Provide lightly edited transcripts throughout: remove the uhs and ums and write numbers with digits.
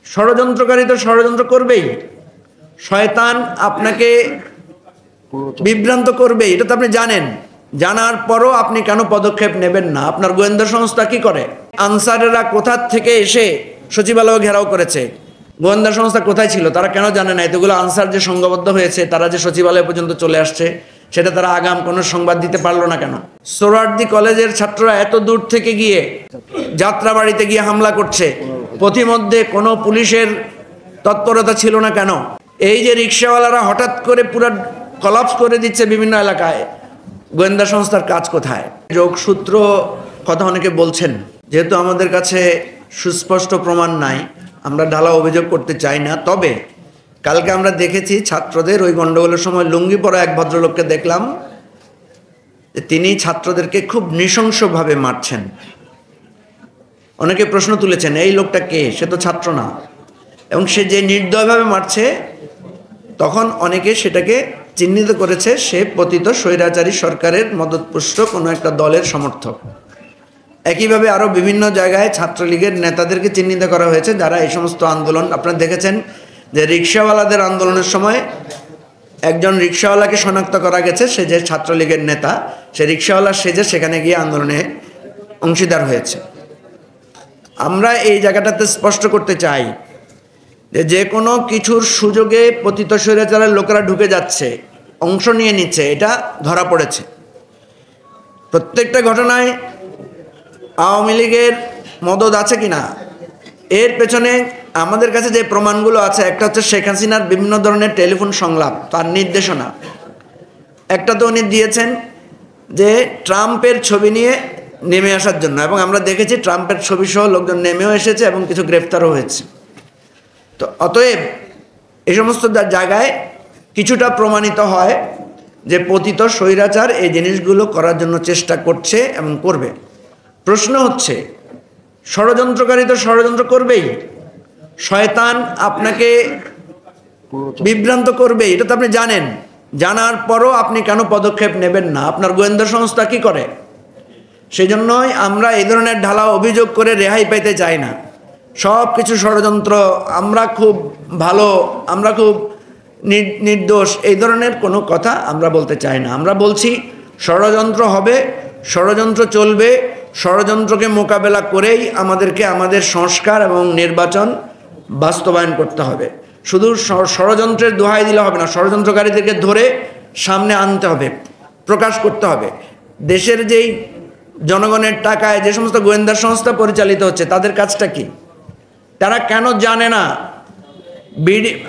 ষড়যন্ত্রকারী তো ষড়যন্ত্র করবেই, শয়তান আপনাকে বিভ্রান্ত করবেই, এটা তো আপনি জানেন। জানার পরও আপনি কেন পদক্ষেপ নেবেন না? আপনার গোয়েন্দা সংস্থা কি করে? আনসারেরা কোথা থেকে এসে সচিবালয় ঘেরাও করেছে? গোয়েন্দা সংস্থা কোথায় ছিল? তারা কেন জানে না? এতগুলো আনসার যে সংঘবদ্ধ হয়েছে, তারা যে সচিবালয় পর্যন্ত চলে আসছে, সেটা তারা আগাম কোনো সংবাদ দিতে পারলো না কেন? সোহরাওয়ার্দী কলেজের ছাত্ররা এত দূর থেকে গিয়ে যাত্রাবাড়িতে গিয়ে হামলা করছে, পথিমধ্যে কোনো পুলিশের তৎপরতা ছিল না কেন? এই যে রিক্সাওয়ালারা হঠাৎ করে পুরো কলাপস করে দিচ্ছে বিভিন্ন এলাকায়, গোয়েন্দা সংস্থার কাজ কোথায়? যোগসূত্র কথা অনেকে বলছেন, যেহেতু আমাদের কাছে সুস্পষ্ট প্রমাণ নাই, আমরা ঢালা অভিযোগ করতে চাই না। তবে কালকে আমরা দেখেছি ছাত্রদের ওই গন্ডগোলের সময় লুঙ্গি পরা এক ভদ্রলোককে দেখলাম, তিনি ছাত্রদেরকে খুব নৃশংসভাবে মারছেন। অনেকে প্রশ্ন তুলেছেন, এই লোকটা কে? সে তো ছাত্র না। এবং সে যে নির্দয়ভাবে মারছে, তখন অনেকে সেটাকে চিহ্নিত করেছে সে পতিত স্বৈরাচারী সরকারের মদতপুষ্ট কোনো একটা দলের সমর্থক। একইভাবে আরও বিভিন্ন জায়গায় ছাত্রলীগের নেতাদেরকে চিহ্নিত করা হয়েছে, যারা এই সমস্ত আন্দোলন, আপনারা দেখেছেন যে রিক্সাওয়ালাদের আন্দোলনের সময় একজন রিক্সাওয়ালাকে শনাক্ত করা গেছে, সে যে ছাত্রলীগের নেতা, সে রিক্সাওয়ালা সেজে সেখানে গিয়ে আন্দোলনে অংশীদার হয়েছে। আমরা এই জায়গাটাতে স্পষ্ট করতে চাই যে কোনো কিছুর সুযোগে পতিত স্বৈরাচারের লোকেরা ঢুকে যাচ্ছে, অংশ নিয়ে নিচ্ছে, এটা ধরা পড়েছে। প্রত্যেকটা ঘটনায় আওয়ামী লীগের মদদ আছে কিনা, এর পেছনে আমাদের কাছে যে প্রমাণগুলো আছে, একটা হচ্ছে শেখ হাসিনার বিভিন্ন ধরনের টেলিফোন সংলাপ, তার নির্দেশনা। একটা তো উনি দিয়েছেন যে ট্রাম্পের ছবি নিয়ে নেমে আসার জন্য, এবং আমরা দেখেছি ট্রাম্পের ছবি সহ লোকজন নেমেও এসেছে এবং কিছু গ্রেফতারও হয়েছে। তো অতএব এই সমস্ত জায়গায় কিছুটা প্রমাণিত হয় যে পতিত স্বৈরাচার এই জিনিসগুলো করার জন্য চেষ্টা করছে এবং করবে। প্রশ্ন হচ্ছে, ষড়যন্ত্রকারী তো ষড়যন্ত্র করবেই, শয়তান আপনাকে বিভ্রান্ত করবেই, এটা তো আপনি জানেন। জানার পরও আপনি কেন পদক্ষেপ নেবেন না? আপনার গোয়েন্দা সংস্থা কি করে? সেই জন্যই আমরা এই ধরনের ঢালা অভিযোগ করে রেহাই পেতে চাই না। সব কিছু ষড়যন্ত্র, আমরা খুব ভালো, আমরা খুব নির্দোষ, এই ধরনের কোনো কথা আমরা বলতে চাই না। আমরা বলছি ষড়যন্ত্র হবে, ষড়যন্ত্র চলবে, ষড়যন্ত্রকে মোকাবেলা করেই আমাদেরকে আমাদের সংস্কার এবং নির্বাচন বাস্তবায়ন করতে হবে। শুধু ষড়যন্ত্রের দোহাই দিলে হবে না, ষড়যন্ত্রকারীদেরকে ধরে সামনে আনতে হবে, প্রকাশ করতে হবে। দেশের যেই জনগণের টাকায় যে সমস্ত গোয়েন্দা সংস্থা পরিচালিত হচ্ছে, তাদের কাজটা কি? তারা কেন জানে না?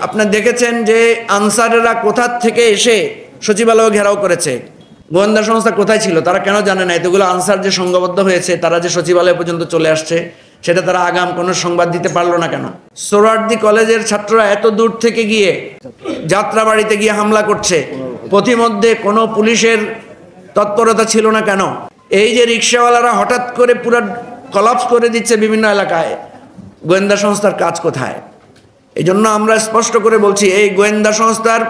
আপনারা দেখেছেন যে আনসারেরা কোথা থেকে এসে সচিবালয় ঘেরাও করেছে, গোয়েন্দা সংস্থা কোথায় ছিল? তারা কেন জানে না? এতগুলো আনসার যে সংঘবদ্ধ হয়েছে, তারা যে সচিবালয় পর্যন্ত চলে আসছে, সেটা তারা আগাম কোনো সংবাদ দিতে পারলো না কেন? সোহরাওয়ার্দী কলেজের ছাত্ররা এত দূর থেকে গিয়ে যাত্রাবাড়িতে গিয়ে হামলা করছে, পথিমধ্যে কোনো পুলিশের তৎপরতা ছিল না কেন? এই যে রিক্সাওয়ালারা হঠাৎ করে পুরো কলাপস করে দিচ্ছে বিভিন্ন এলাকায়, গোয়েন্দা সংস্থার কাজ কোথায়? এই জন্য আমরা স্পষ্ট করে বলছি, এই গোয়েন্দা সংস্থার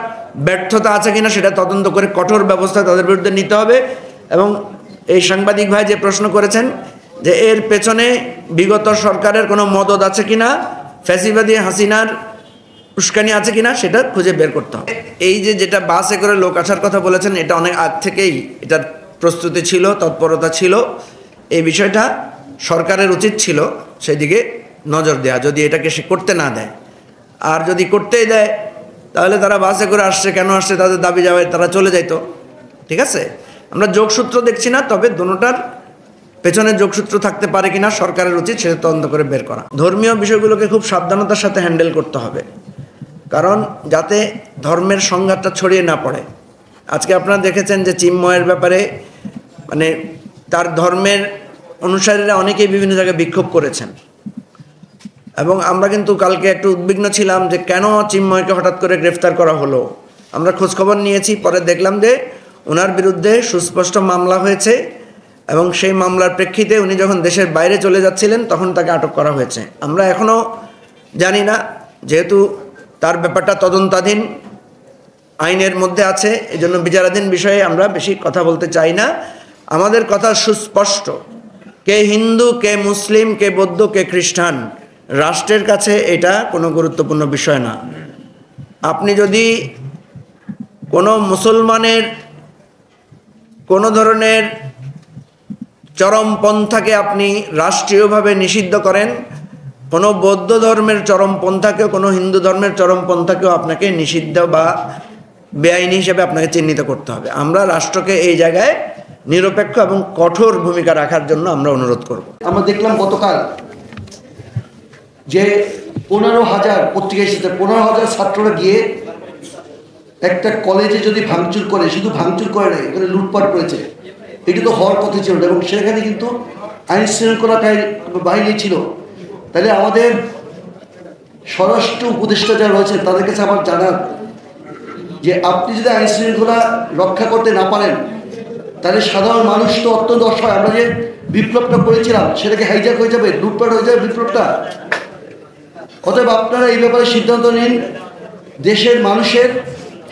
ব্যর্থতা আছে কিনা সেটা তদন্ত করে কঠোর ব্যবস্থা তাদের বিরুদ্ধে নিতে হবে। এবং এই সাংবাদিক ভাই যে প্রশ্ন করেছেন যে এর পেছনে বিগত সরকারের কোনো মদদ আছে কিনা, ফ্যাসিবাদী হাসিনার উস্কানি আছে কিনা, সেটা খুঁজে বের করতে হবে। এই যে যেটা বাসে করে লোক আসার কথা বলেছেন, এটা অনেক আগ থেকেই এটার প্রস্তুতি ছিল, তৎপরতা ছিল। এই বিষয়টা সরকারের উচিত ছিল সেদিকে নজর দেয়া, যদি এটাকে সে করতে না দেয়। আর যদি করতেই দেয়, তাহলে তারা বাসে করে আসছে, কেন আসছে, তাদের দাবি যাবে, তারা চলে যাইতো। ঠিক আছে, আমরা যোগসূত্র দেখছি না, তবে দুটোটার পেছনে যোগসূত্র থাকতে পারে কিনা সরকারের উচিত সেটা তদন্ত করে বের করা। ধর্মীয় বিষয়গুলোকে খুব সাবধানতার সাথে হ্যান্ডেল করতে হবে, কারণ যাতে ধর্মের সংঘাতটা ছড়িয়ে না পড়ে। আজকে আপনারা দেখেছেন যে চিন্ময়ের ব্যাপারে, মানে তার ধর্মের অনুসারীরা অনেকেই বিভিন্ন জায়গায় বিক্ষোভ করেছেন, এবং আমরা কিন্তু কালকে একটু উদ্বিগ্ন ছিলাম যে কেন চিন্ময়কে হঠাৎ করে গ্রেফতার করা হলো। আমরা খোঁজখবর নিয়েছি, পরে দেখলাম যে ওনার বিরুদ্ধে সুস্পষ্ট মামলা হয়েছে, এবং সেই মামলার প্রেক্ষিতে উনি যখন দেশের বাইরে চলে যাচ্ছিলেন তখন তাকে আটক করা হয়েছে। আমরা এখনও জানি না, যেহেতু তার ব্যাপারটা তদন্তাধীন, আইনের মধ্যে আছে, এই জন্য বিচারাধীন বিষয়ে আমরা বেশি কথা বলতে চাই না। আমাদের কথা সুস্পষ্ট, কে হিন্দু, কে মুসলিম, কে বৌদ্ধ, কে খ্রিস্টান, রাষ্ট্রের কাছে এটা কোনো গুরুত্বপূর্ণ বিষয় না। আপনি যদি কোনো মুসলমানের কোনো ধরনের চরমপন্থাকে আপনি রাষ্ট্রীয়ভাবে নিষিদ্ধ করেন, কোনো বৌদ্ধ ধর্মের চরমপন্থাকেও কোনো হিন্দু ধর্মের চরমপন্থাকেও আপনাকে নিষিদ্ধ বা বেআইনি হিসেবে আপনাকে চিহ্নিত করতে হবে। আমরা রাষ্ট্রকে এই জায়গায় নিরপেক্ষ এবং কঠোর ভূমিকা রাখার জন্য আমরা অনুরোধ করব। আমরা দেখলাম গতকাল যে 15,000 পত্রিকা এসেছে, 15,000 ছাত্ররা গিয়ে একটা কলেজে যদি ভাঙচুর করে, শুধু ভাঙচুর করে না, এখানে লুটপাট করেছে, এটি তো হওয়ার কথা ছিল না। এবং সেখানে কিন্তু আইন শৃঙ্খলা বাহিনী ছিল। তাহলে আমাদের স্বরাষ্ট্র উপদেষ্টা যারা রয়েছেন তাদের কাছে আমার জানার যে আপনি যদি আইন শৃঙ্খলা রক্ষা করতে না পারেন, তাহলে সাধারণ মানুষ তো অত্যন্ত অসহায়। আমরা যে বিপ্লবটা করেছিলাম সেটাকে হাইজ্যাক হয়ে যাবে, লুটপাট হয়ে যাবে বিপ্লবটা। অতএব আপনারা এই ব্যাপারে সিদ্ধান্ত নিন। দেশের মানুষের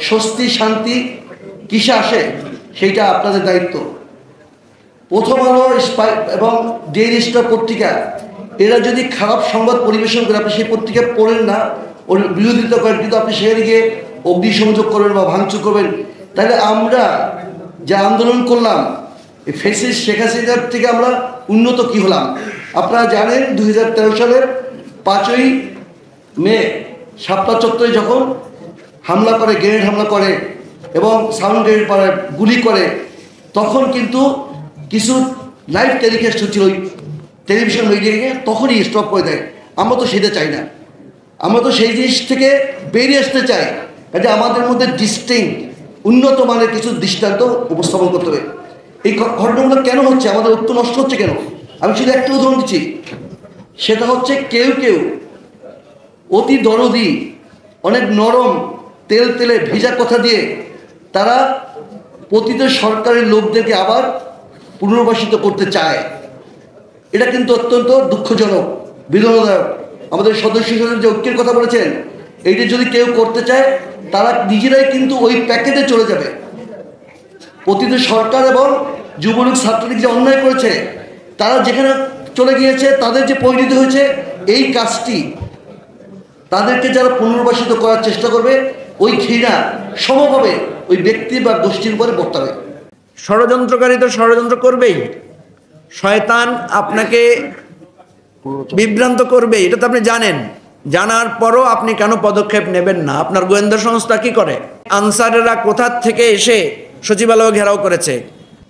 স্বস্তি শান্তি কিসে আসে সেইটা আপনাদের দায়িত্ব। প্রথম আলো এবং ডেইলি স্টার পত্রিকা এরা যদি খারাপ সংবাদ পরিবেশন করে, আপনি সেই পত্রিকা পড়েন না, ওর বিরোধিতা করেন, কিন্তু আপনি সেখানে গিয়ে অগ্নিসংযোগ করবেন বা ভাঙচুর করবেন, তাহলে আমরা যে আন্দোলন করলাম এই ফ্যাসিস্ট শেখ হাসিনার থেকে আমরা উন্নত কি হলাম? আপনারা জানেন 2013 সালের 5ই মে শাপলা চত্বরে যখন হামলা করে, গ্রেনেড হামলা করে এবং সাউন্ড গ্রেনেড পরে গুলি করে, তখন কিন্তু কিছু লাইভ টেলিকাস্ট হচ্ছিল ওই টেলিভিশন মিডিয়াকে, তখনই স্টপ করে দেয়। আমরা তো সেটা চাই না, আমরা তো সেই জিনিস থেকে বেরিয়ে আসতে চাই। কাজে আমাদের মধ্যে ডিস্টিংক্ট উন্নত মানের কিছু দৃষ্টান্ত উপস্থাপন করতে হবে। এই ঘটনাগুলো কেন হচ্ছে, আমাদের ঐক্য নষ্ট হচ্ছে কেন? আমি শুধু একটা উদাহরণ দিচ্ছি, সেটা হচ্ছে কেউ কেউ অতি দরদি, অনেক নরম তেলে ভিজা কথা দিয়ে তারা পতিত সরকারের লোকদেরকে আবার পুনর্বাসিত করতে চায়। এটা কিন্তু অত্যন্ত দুঃখজনক, বেদনাদায়ক। আমাদের সদস্য যে ঐক্যের কথা বলেছেন, এইটা যদি কেউ করতে চায় তারা নিজেরাই কিন্তু ওই প্যাকেটে চলে যাবে। পতিত সরকার এবং যুবলীগ ছাত্রলীগ যে অন্যায় করেছে, তারা যেখানে চলে গিয়েছে, তাদের যে পরিণতি হয়েছে, এই কাজটি তাদেরকে যারা পুনর্বাসিত করার চেষ্টা করবে, ওই ঘৃণা সমভাবে ওই ব্যক্তি বা গোষ্ঠীর উপরে বর্তাবে। ষড়যন্ত্রকারী তো ষড়যন্ত্র করবেই, শয়তান আপনাকে বিভ্রান্ত করবেই, এটা তো আপনি জানেন। জানার পরও আপনি কেন পদক্ষেপ নেবেন না? আপনার গোয়েন্দা সংস্থা কি করে? আনসারেরা কোথা থেকে এসে সচিবালয় ঘেরাও করেছে,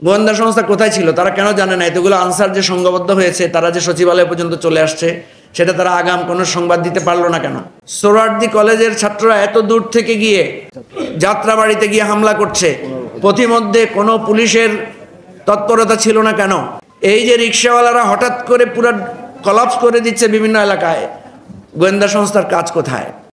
গোয়েন্দা সংস্থা কোথায় ছিল তারা কেন জানে না? এতগুলো আনসার যে সংঘবদ্ধ হয়েছে, তারা যে সচিবালয় পর্যন্ত চলে আসছে, সেটা তারা আগাম কোনো সংবাদ দিতে পারলো না কেন? সোহরাওয়ার্দী কলেজের ছাত্ররা এত দূর থেকে গিয়ে যাত্রাবাড়িতে গিয়ে হামলা করছে, পথিমধ্যে কোনো পুলিশের তৎপরতা ছিল না কেন? এই যে রিক্সাওয়ালারা হঠাৎ করে পুরো কলাপস করে দিচ্ছে বিভিন্ন এলাকায়, গোয়েন্দা সংস্থার কাজ কোথায়?